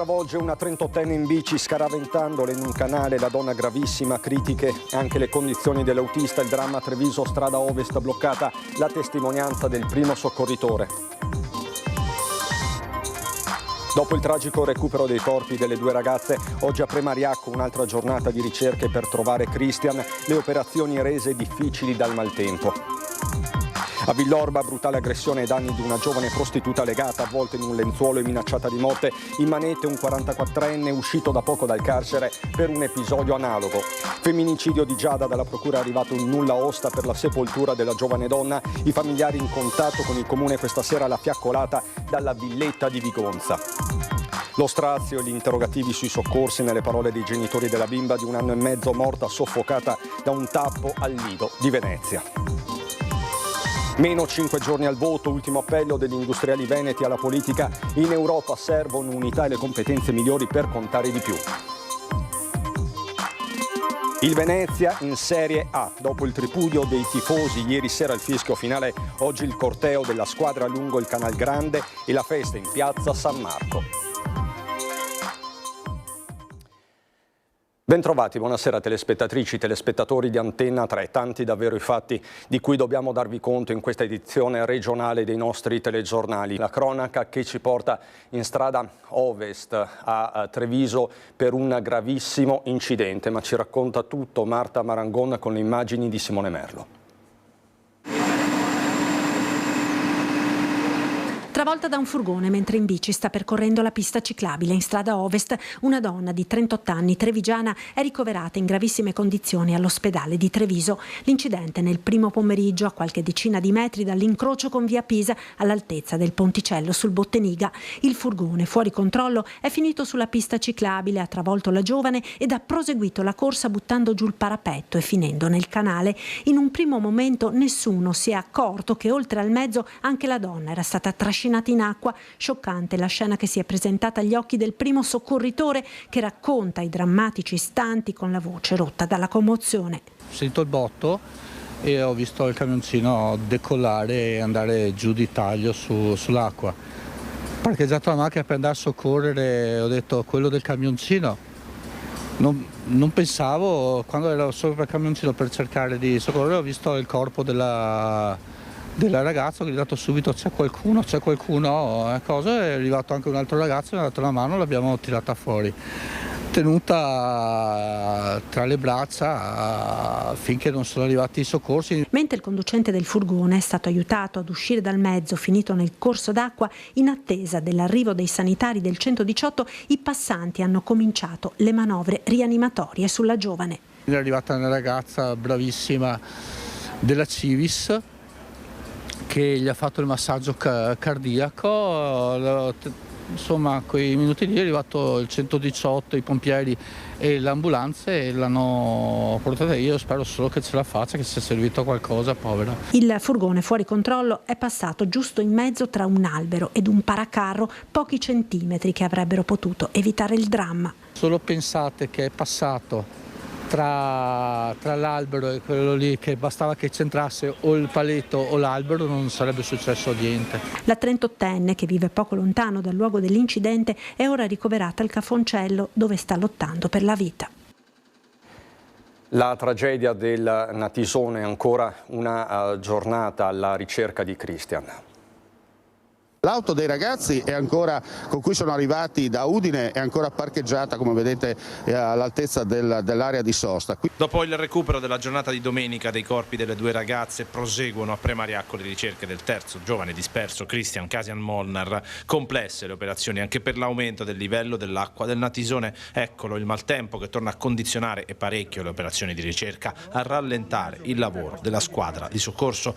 travolge una 38enne in bici scaraventandole in un canale, la donna gravissima, critiche anche le condizioni dell'autista, il dramma a Treviso, strada ovest bloccata, la testimonianza del primo soccorritore. Dopo il tragico recupero dei corpi delle due ragazze, oggi a Premariacco un'altra giornata di ricerche per trovare Christian, le operazioni rese difficili dal maltempo. A Villorba, brutale aggressione ai danni di una giovane prostituta legata, avvolta in un lenzuolo e minacciata di morte. In manette un 44enne uscito da poco dal carcere per un episodio analogo. Femminicidio di Giada, dalla procura è arrivato un nulla osta per la sepoltura della giovane donna. I familiari in contatto con il comune questa sera alla fiaccolata dalla villetta di Vigonza. Lo strazio e gli interrogativi sui soccorsi nelle parole dei genitori della bimba di 1 anno e mezzo morta soffocata da un tappo al Lido di Venezia. Meno 5 giorni al voto, ultimo appello degli industriali veneti alla politica. In Europa servono unità e le competenze migliori per contare di più. Il Venezia in Serie A. Dopo il tripudio dei tifosi, ieri sera il fischio finale, oggi il corteo della squadra lungo il Canal Grande e la festa in piazza San Marco. Bentrovati, buonasera telespettatrici, telespettatori di Antenna 3, tanti davvero i fatti di cui dobbiamo darvi conto in questa edizione regionale dei nostri telegiornali. La cronaca che ci porta in strada ovest a Treviso per un gravissimo incidente, ma ci racconta tutto Marta Marangon con le immagini di Simone Merlo. Travolta da un furgone mentre in bici sta percorrendo la pista ciclabile in strada ovest, una donna di 38 anni trevigiana è ricoverata in gravissime condizioni all'ospedale di Treviso. L'incidente nel primo pomeriggio a qualche decina di metri dall'incrocio con via Pisa all'altezza del ponticello sul Botteniga. Il furgone fuori controllo è finito sulla pista ciclabile, ha travolto la giovane ed ha proseguito la corsa buttando giù il parapetto e finendo nel canale. In un primo momento nessuno si è accorto che oltre al mezzo anche la donna era stata trascinata in acqua. Scioccante la scena che si è presentata agli occhi del primo soccorritore, che racconta i drammatici istanti con la voce rotta dalla commozione. Ho sentito il botto e ho visto il camioncino decollare e andare giù di taglio sull'acqua. Ho parcheggiato la macchina per andare a soccorrere, ho detto quello del camioncino. Non pensavo, quando ero sopra il camioncino per cercare di soccorrere, ho visto il corpo della ragazza, che gli ho dato subito c'è qualcuno, cosa, è arrivato anche un altro ragazzo, mi ha dato la mano, l'abbiamo tirata fuori, tenuta tra le braccia finché non sono arrivati i soccorsi. Mentre il conducente del furgone è stato aiutato ad uscire dal mezzo finito nel corso d'acqua, in attesa dell'arrivo dei sanitari del 118, i passanti hanno cominciato le manovre rianimatorie sulla giovane. È arrivata una ragazza bravissima della Civis che gli ha fatto il massaggio cardiaco, insomma quei minuti lì è arrivato il 118, i pompieri e l'ambulanza e l'hanno portata. Io spero solo che ce la faccia, che sia servito a qualcosa, povera. Il furgone fuori controllo è passato giusto in mezzo tra un albero ed un paracarro, pochi centimetri che avrebbero potuto evitare il dramma. Solo pensate che è passato tra l'albero e quello lì, che bastava che c'entrasse o il paletto o l'albero, non sarebbe successo niente. La 38enne, che vive poco lontano dal luogo dell'incidente, è ora ricoverata al Cafoncello, dove sta lottando per la vita. La tragedia del Natisone, ancora una giornata alla ricerca di Christian. L'auto dei ragazzi con cui sono arrivati da Udine è ancora parcheggiata, come vedete, all'altezza dell'area di sosta. Dopo il recupero della giornata di domenica dei corpi delle due ragazze, proseguono a Premariacco le ricerche del terzo giovane disperso, Christian Casian Molnar. Complesse le operazioni anche per l'aumento del livello dell'acqua del Natisone. Eccolo il maltempo che torna a condizionare e parecchio le operazioni di ricerca, a rallentare il lavoro della squadra di soccorso.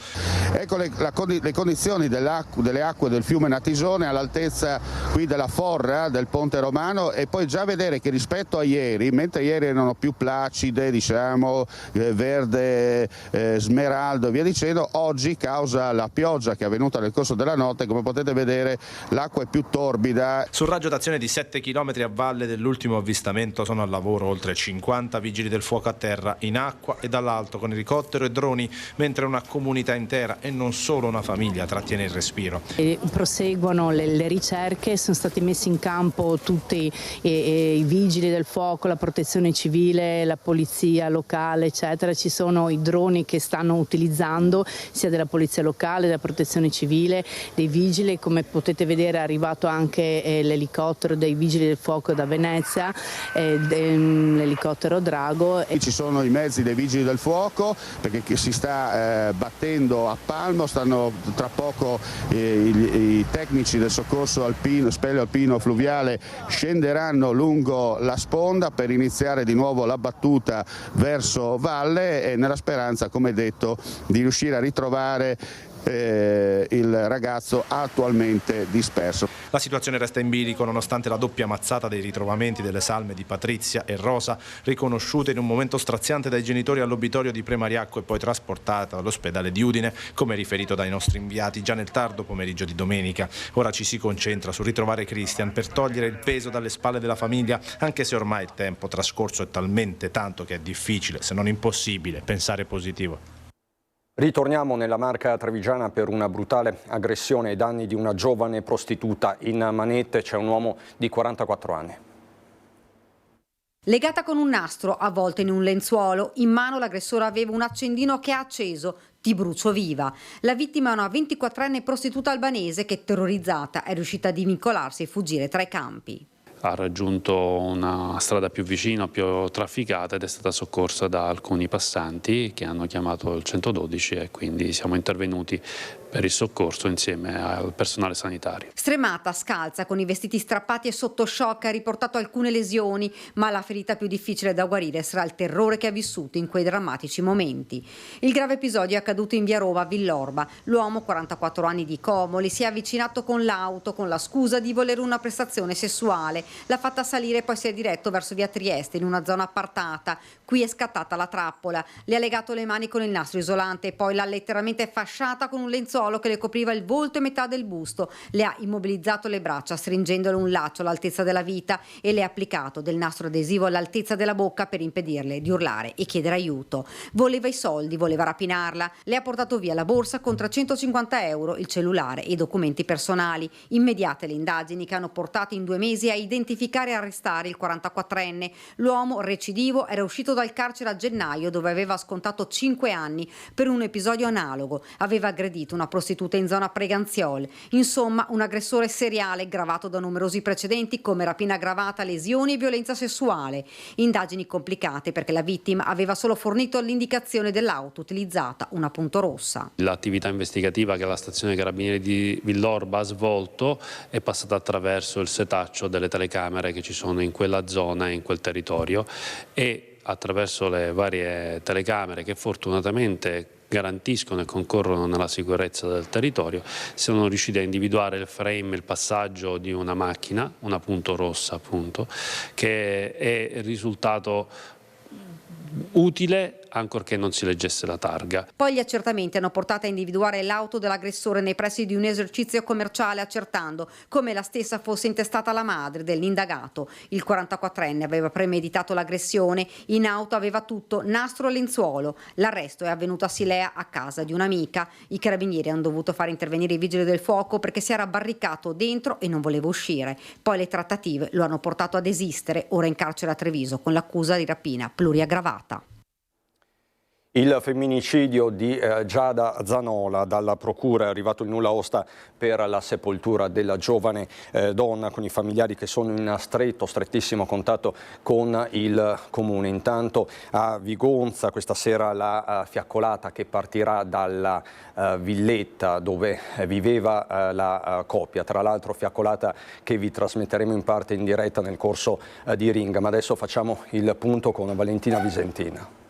Ecco le condizioni delle acque del fiume Natisone all'altezza qui della Forra, del Ponte Romano, e poi già vedere che rispetto a ieri, mentre ieri erano più placide, diciamo verde, smeraldo e via dicendo, oggi, causa la pioggia che è avvenuta nel corso della notte, come potete vedere l'acqua è più torbida. Sul raggio d'azione di 7 km a valle dell'ultimo avvistamento sono al lavoro oltre 50 vigili del fuoco a terra, in acqua e dall'alto con elicottero e droni, mentre una comunità intera e non solo una famiglia trattiene il respiro. È un proseguono le ricerche, sono stati messi in campo tutti i vigili del fuoco, la protezione civile, la polizia locale, eccetera. Ci sono i droni che stanno utilizzando sia della polizia locale, della protezione civile, dei vigili. Come potete vedere è arrivato anche l'elicottero dei vigili del fuoco da Venezia, l'elicottero Drago. Ci sono i mezzi dei vigili del fuoco perché si sta battendo a palmo, stanno tra poco i tecnici del soccorso alpino, speleo alpino fluviale scenderanno lungo la sponda per iniziare di nuovo la battuta verso valle e nella speranza, come detto, di riuscire a ritrovare il ragazzo attualmente disperso. La situazione resta in bilico nonostante la doppia mazzata dei ritrovamenti delle salme di Patrizia e Rosa, riconosciute in un momento straziante dai genitori all'obitorio di Premariacco e poi trasportata all'ospedale di Udine, come riferito dai nostri inviati già nel tardo pomeriggio di domenica. Ora ci si concentra su ritrovare Christian per togliere il peso dalle spalle della famiglia, anche se ormai il tempo trascorso è talmente tanto che è difficile, se non impossibile, pensare positivo. Ritorniamo nella Marca trevigiana per una brutale aggressione ai danni di una giovane prostituta. In manette c'è un uomo di 44 anni. Legata con un nastro, avvolta in un lenzuolo, in mano l'aggressore aveva un accendino che ha acceso. Ti brucio viva. La vittima è una 24enne prostituta albanese che, terrorizzata, è riuscita a divincolarsi e fuggire tra i campi. Ha raggiunto una strada più vicina, più trafficata ed è stata soccorsa da alcuni passanti che hanno chiamato il 112 e quindi siamo intervenuti per il soccorso insieme al personale sanitario. Stremata, scalza, con i vestiti strappati e sotto shock, ha riportato alcune lesioni, ma la ferita più difficile da guarire sarà il terrore che ha vissuto in quei drammatici momenti. Il grave episodio è accaduto in via Roma a Villorba. L'uomo, 44 anni di Como, le si è avvicinato con l'auto con la scusa di volere una prestazione sessuale. L'ha fatta salire e poi si è diretto verso via Trieste in una zona appartata. Qui è scattata la trappola. Le ha legato le mani con il nastro isolante e poi l'ha letteralmente fasciata con un lenzuolo che le copriva il volto e metà del busto. Le ha immobilizzato le braccia stringendole un laccio all'altezza della vita e le ha applicato del nastro adesivo all'altezza della bocca per impedirle di urlare e chiedere aiuto. Voleva i soldi, voleva rapinarla. Le ha portato via la borsa con 350 euro, il cellulare e i documenti personali. Immediate le indagini che hanno portato in 2 mesi a identificare e arrestare il 44enne. L'uomo recidivo era uscito dal carcere a gennaio dove aveva scontato 5 anni per un episodio analogo. Aveva aggredito una prostituta in zona Preganziol. Insomma, un aggressore seriale gravato da numerosi precedenti come rapina aggravata, lesioni e violenza sessuale. Indagini complicate perché la vittima aveva solo fornito l'indicazione dell'auto utilizzata, una punto rossa. L'attività investigativa che la stazione Carabinieri di Villorba ha svolto è passata attraverso il setaccio delle telecamere che ci sono in quella zona e in quel territorio e attraverso le varie telecamere che fortunatamente garantiscono e concorrono nella sicurezza del territorio, sono riusciti a individuare il frame, il passaggio di una macchina, una punto rossa appunto, che è il risultato utile ancorché non si leggesse la targa. Poi gli accertamenti hanno portato a individuare l'auto dell'aggressore nei pressi di un esercizio commerciale, accertando come la stessa fosse intestata alla madre dell'indagato. Il 44enne aveva premeditato l'aggressione, in auto aveva tutto, nastro e lenzuolo. L'arresto è avvenuto a Silea a casa di un'amica. I carabinieri hanno dovuto fare intervenire i vigili del fuoco perché si era barricato dentro e non voleva uscire. Poi le trattative lo hanno portato a desistere, ora in carcere a Treviso con l'accusa di rapina pluriaggravata. Il femminicidio di Giada Zanola, dalla procura è arrivato il nulla osta per la sepoltura della giovane donna, con i familiari che sono in strettissimo contatto con il comune. Intanto a Vigonza questa sera la fiaccolata che partirà dalla villetta dove viveva la coppia, tra l'altro fiaccolata che vi trasmetteremo in parte in diretta nel corso di Ring, ma adesso facciamo il punto con Valentina Visentina.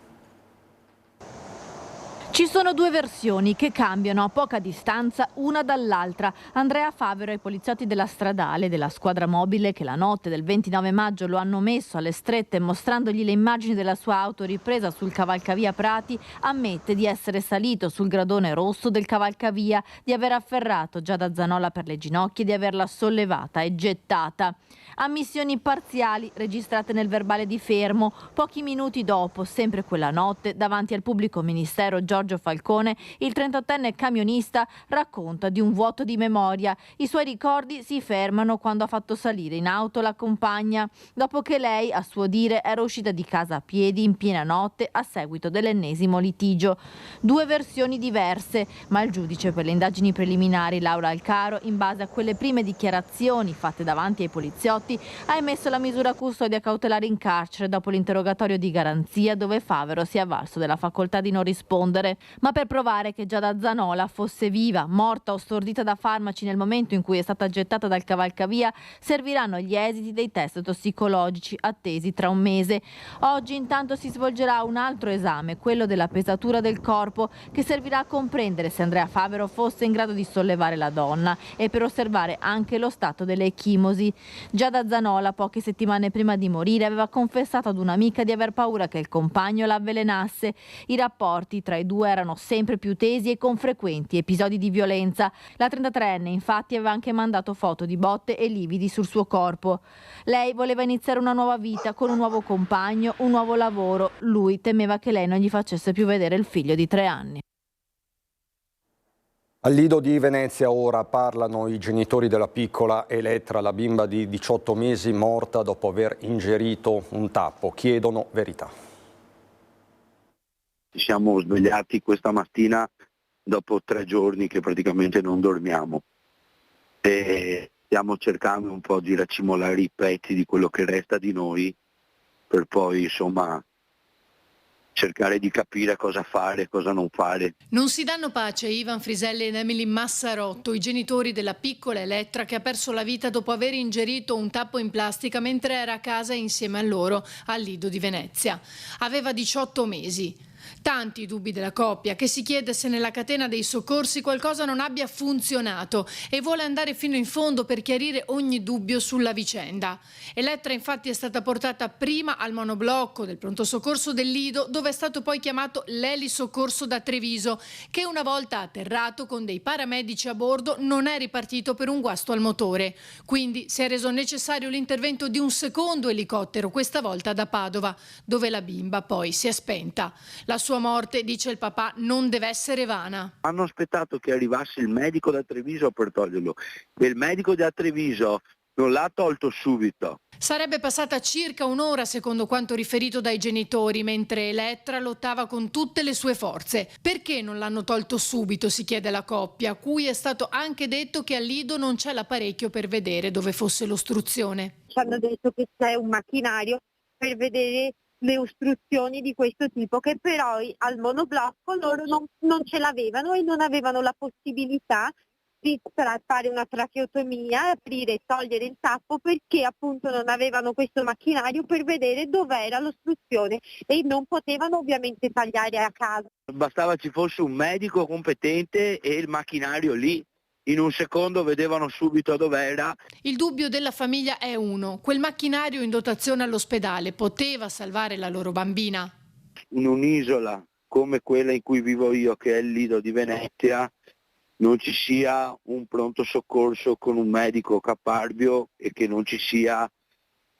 Ci sono 2 versioni che cambiano a poca distanza una dall'altra. Andrea Favero e i poliziotti della stradale della squadra mobile che la notte del 29 maggio lo hanno messo alle strette mostrandogli le immagini della sua auto ripresa sul cavalcavia Prati, ammette di essere salito sul gradone rosso del cavalcavia, di aver afferrato Giada Zanola per le ginocchia e di averla sollevata e gettata. Ammissioni parziali registrate nel verbale di fermo. Pochi minuti dopo, sempre quella notte, davanti al pubblico ministero Giorgio Giorgio Falcone, il 38enne camionista racconta di un vuoto di memoria. I suoi ricordi si fermano quando ha fatto salire in auto la compagna, dopo che lei, a suo dire, era uscita di casa a piedi in piena notte a seguito dell'ennesimo litigio. Due versioni diverse, ma il giudice per le indagini preliminari, Laura Alcaro, in base a quelle prime dichiarazioni fatte davanti ai poliziotti, ha emesso la misura custodia cautelare in carcere dopo l'interrogatorio di garanzia, dove Favero si è avvalso della facoltà di non rispondere. Ma per provare che Giada Zanola fosse viva, morta o stordita da farmaci nel momento in cui è stata gettata dal cavalcavia, serviranno gli esiti dei test tossicologici attesi tra un mese. Oggi intanto si svolgerà un altro esame, quello della pesatura del corpo, che servirà a comprendere se Andrea Favero fosse in grado di sollevare la donna e per osservare anche lo stato delle ecchimosi. Giada Zanola, poche settimane prima di morire, aveva confessato ad un'amica di aver paura che il compagno la avvelenasse. I rapporti tra i due erano sempre più tesi e con frequenti episodi di violenza. La 33enne infatti aveva anche mandato foto di botte e lividi sul suo corpo. Lei voleva iniziare una nuova vita con un nuovo compagno, un nuovo lavoro. Lui temeva che lei non gli facesse più vedere il figlio di 3 anni. Al Lido di Venezia ora parlano i genitori della piccola Elettra, la bimba di 18 mesi morta dopo aver ingerito un tappo. Chiedono verità. Ci siamo svegliati questa mattina dopo 3 giorni che praticamente non dormiamo e stiamo cercando un po' di racimolare i pezzi di quello che resta di noi per poi insomma cercare di capire cosa fare, cosa non fare. Non si danno pace Ivan Friselli ed Emily Massarotto, i genitori della piccola Elettra che ha perso la vita dopo aver ingerito un tappo in plastica mentre era a casa insieme a loro al Lido di Venezia. Aveva 18 mesi. Tanti i dubbi della coppia, che si chiede se nella catena dei soccorsi qualcosa non abbia funzionato e vuole andare fino in fondo per chiarire ogni dubbio sulla vicenda. Elettra infatti è stata portata prima al monoblocco del pronto soccorso del Lido, dove è stato poi chiamato l'elisoccorso da Treviso, che una volta atterrato con dei paramedici a bordo non è ripartito per un guasto al motore. Quindi si è reso necessario l'intervento di un secondo elicottero, questa volta da Padova, dove la bimba poi si è spenta. La sua morte, dice il papà, non deve essere vana. Hanno aspettato che arrivasse il medico da Treviso per toglierlo e il medico da Treviso non l'ha tolto subito. Sarebbe passata circa un'ora secondo quanto riferito dai genitori, mentre Elettra lottava con tutte le sue forze. Perché non l'hanno tolto subito, si chiede la coppia, a cui è stato anche detto che al Lido non c'è l'apparecchio per vedere dove fosse l'ostruzione. Ci hanno detto che c'è un macchinario per vedere le ostruzioni di questo tipo, che però al monoblocco loro non ce l'avevano e non avevano la possibilità di fare una tracheotomia, aprire e togliere il tappo, perché appunto non avevano questo macchinario per vedere dov'era l'ostruzione e non potevano ovviamente tagliare a casa. Bastava ci fosse un medico competente e il macchinario lì. In un secondo vedevano subito dov'era. Il dubbio della famiglia è uno: quel macchinario in dotazione all'ospedale poteva salvare la loro bambina? In un'isola come quella in cui vivo io, che è il Lido di Venezia, non ci sia un pronto soccorso con un medico caparbio e che non ci sia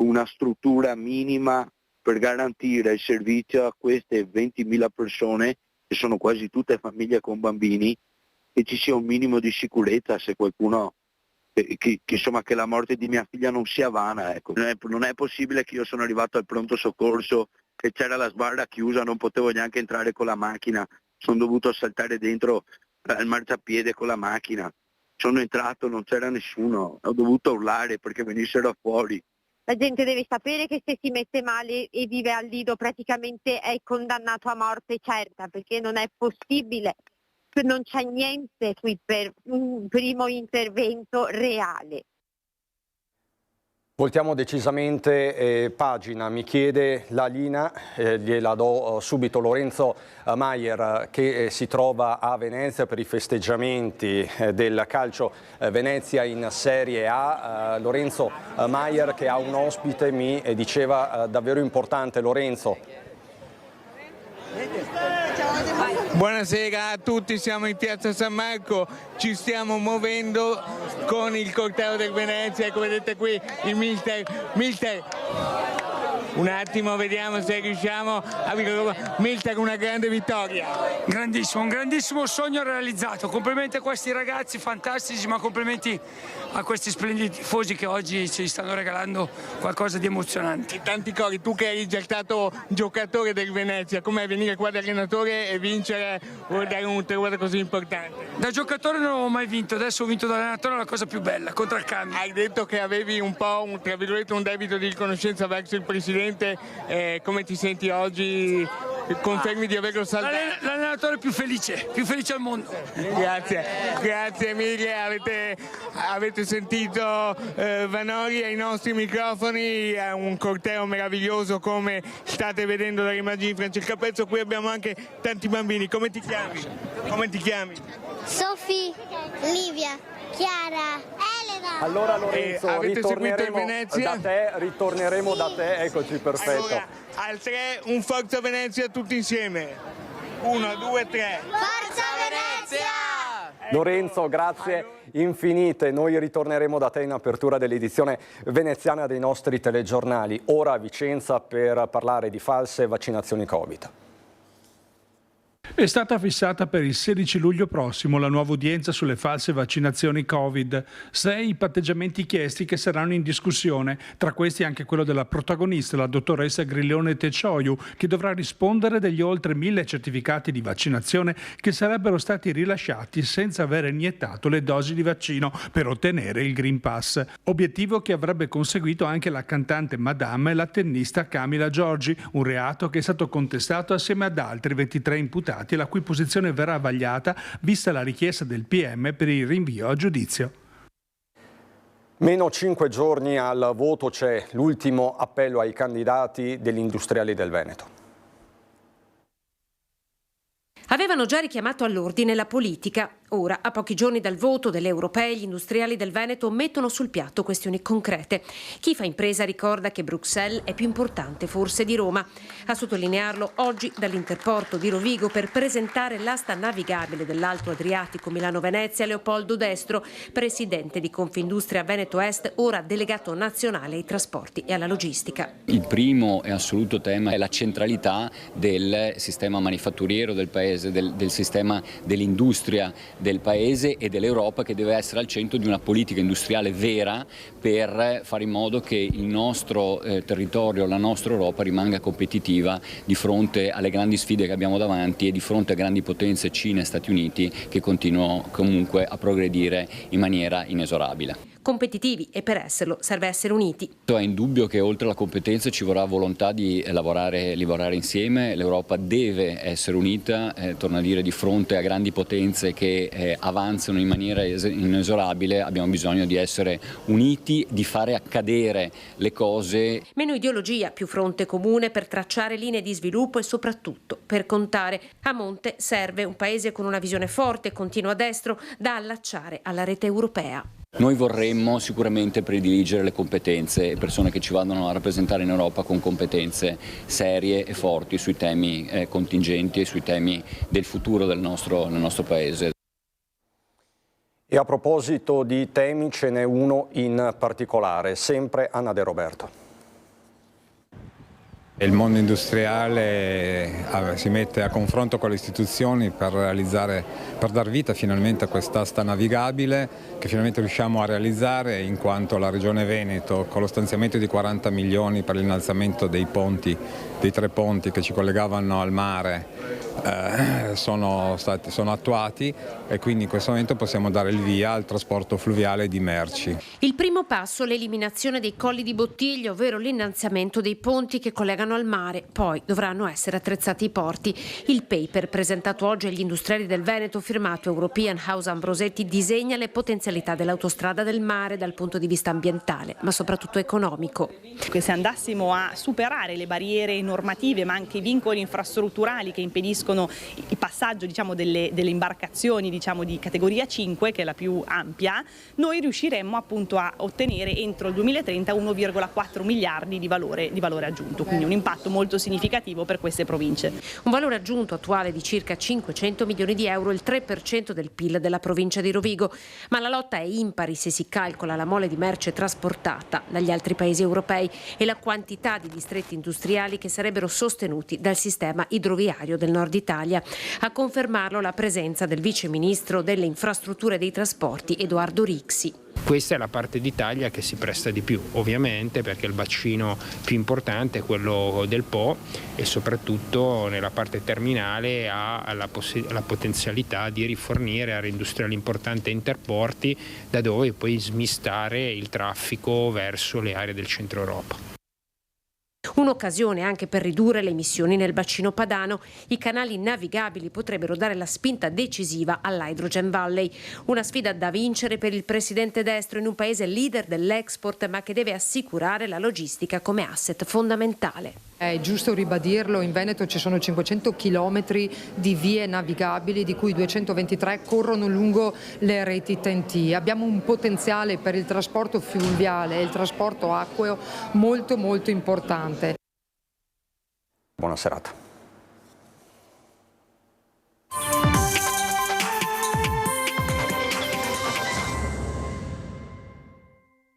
una struttura minima per garantire il servizio a queste 20.000 persone, che sono quasi tutte famiglie con bambini, che ci sia un minimo di sicurezza, se qualcuno, che la morte di mia figlia non sia vana. Ecco. Non è possibile che io sono arrivato al pronto soccorso e c'era la sbarra chiusa, non potevo neanche entrare con la macchina, sono dovuto saltare dentro al marciapiede con la macchina, sono entrato, non c'era nessuno, ho dovuto urlare perché venissero fuori. La gente deve sapere che se si mette male e vive al Lido praticamente è condannato a morte certa, perché non è possibile. Non c'è niente qui per un primo intervento reale. Voltiamo decisamente pagina, mi chiede la linea, gliela do subito. Lorenzo Maier che si trova a Venezia per i festeggiamenti del calcio Venezia in Serie A. Lorenzo Maier che ha un ospite, mi diceva davvero importante. Lorenzo. Buonasera a tutti, siamo in piazza San Marco, ci stiamo muovendo con il corteo del Venezia, ecco vedete qui il Mister un attimo, vediamo se riusciamo a mettere una grande vittoria. Grandissimo, un grandissimo sogno realizzato. Complimenti a questi ragazzi fantastici, ma complimenti a questi splendidi tifosi che oggi ci stanno regalando qualcosa di emozionante. E tanti cori, tu che eri già stato giocatore del Venezia, com'è venire qua da allenatore e vincere o dare un traguardo così importante? Da giocatore non ho mai vinto, adesso ho vinto da allenatore, è la cosa più bella, contro il cambio. Hai detto che avevi un po' tra virgolette un debito di riconoscenza verso il presidente, come ti senti oggi? Confermi di averlo salvato? L'allenatore più felice al mondo. Grazie mille, avete sentito Vanori ai nostri microfoni, è un corteo meraviglioso come state vedendo dalle immagini di Francesca Pezzo. Qui abbiamo anche tanti bambini. Come ti chiami? Sofì, Livia, Chiara, Elena. Allora Lorenzo, ritorneremo da te, eccoci, perfetto. Allora, al 3 un Forza Venezia tutti insieme. 1, 2, 3. Forza Venezia! Lorenzo, grazie infinite. Noi ritorneremo da te in apertura dell'edizione veneziana dei nostri telegiornali. Ora a Vicenza per parlare di false vaccinazioni Covid. È stata fissata per il 16 luglio prossimo la nuova udienza sulle false vaccinazioni Covid. 6 i patteggiamenti chiesti che saranno in discussione, tra questi anche quello della protagonista, la dottoressa Griglione Tecioiu, che dovrà rispondere degli oltre 1000 certificati di vaccinazione che sarebbero stati rilasciati senza aver iniettato le dosi di vaccino per ottenere il Green Pass. Obiettivo che avrebbe conseguito anche la cantante Madame e la tennista Camila Giorgi, un reato che è stato contestato assieme ad altri 23 imputati, la cui posizione verrà vagliata vista la richiesta del PM per il rinvio a giudizio. Meno 5 giorni al voto, c'è l'ultimo appello ai candidati degli industriali del Veneto. Avevano già richiamato all'ordine la politica. Ora, a pochi giorni dal voto delle europee, gli industriali del Veneto mettono sul piatto questioni concrete. Chi fa impresa ricorda che Bruxelles è più importante forse di Roma. A sottolinearlo oggi dall'Interporto di Rovigo per presentare l'asta navigabile dell'Alto Adriatico Milano-Venezia Leopoldo Destro, presidente di Confindustria Veneto Est, ora delegato nazionale ai trasporti e alla logistica. Il primo e assoluto tema è la centralità del sistema manifatturiero del Paese, del sistema dell'industria del Paese e dell'Europa, che deve essere al centro di una politica industriale vera per fare in modo che il nostro territorio, la nostra Europa rimanga competitiva di fronte alle grandi sfide che abbiamo davanti e di fronte a grandi potenze Cina e Stati Uniti che continuano comunque a progredire in maniera inesorabile. Competitivi, e per esserlo serve essere uniti. È indubbio che oltre alla competenza ci vorrà volontà di lavorare insieme. L'Europa deve essere unita, torno a dire, di fronte a grandi potenze che avanzano in maniera inesorabile. Abbiamo bisogno di essere uniti, di fare accadere le cose. Meno ideologia, più fronte comune per tracciare linee di sviluppo e soprattutto per contare. A monte serve un Paese con una visione forte e continua destro da allacciare alla rete europea. Noi vorremmo sicuramente prediligere le competenze, persone che ci vadano a rappresentare in Europa con competenze serie e forti sui temi contingenti e sui temi del futuro del nostro Paese. E a proposito di temi, ce n'è uno in particolare, sempre Anna De Roberto. Il mondo industriale si mette a confronto con le istituzioni per dar vita finalmente a quest'asta navigabile che finalmente riusciamo a realizzare, in quanto la Regione Veneto, con lo stanziamento di 40 milioni per l'innalzamento dei 3 ponti che ci collegavano al mare, sono attuati, e quindi in questo momento possiamo dare il via al trasporto fluviale di merci. Il primo passo, l'eliminazione dei colli di bottiglia, ovvero l'innalzamento dei ponti che collegano al mare. Poi dovranno essere attrezzati i porti. Il paper presentato oggi agli industriali del Veneto, firmato European House Ambrosetti, disegna le potenzialità dell'autostrada del mare dal punto di vista ambientale, ma soprattutto economico. Se andassimo a superare le barriere normative, ma anche i vincoli infrastrutturali che impediscono il passaggio, delle imbarcazioni, di categoria 5, che è la più ampia, noi riusciremmo appunto a ottenere entro il 2030 1,4 miliardi di valore aggiunto, quindi impatto molto significativo per queste province. Un valore aggiunto attuale di circa 500 milioni di euro, il 3% del PIL della provincia di Rovigo, ma la lotta è impari se si calcola la mole di merce trasportata dagli altri paesi europei e la quantità di distretti industriali che sarebbero sostenuti dal sistema idroviario del nord Italia. A confermarlo la presenza del vice ministro delle infrastrutture e dei trasporti Edoardo Rixi. Questa è la parte d'Italia che si presta di più, ovviamente, perché il bacino più importante è quello del Po e soprattutto nella parte terminale ha la potenzialità di rifornire aree industriali importanti e interporti da dove poi smistare il traffico verso le aree del centro Europa. Un'occasione anche per ridurre le emissioni nel bacino padano. I canali navigabili potrebbero dare la spinta decisiva all'Hydrogen Valley. Una sfida da vincere per il presidente destro in un paese leader dell'export, ma che deve assicurare la logistica come asset fondamentale. È giusto ribadirlo, in Veneto ci sono 500 chilometri di vie navigabili, di cui 223 corrono lungo le reti TEN-T. Abbiamo un potenziale per il trasporto fluviale e il trasporto acqueo molto importante. Buona serata.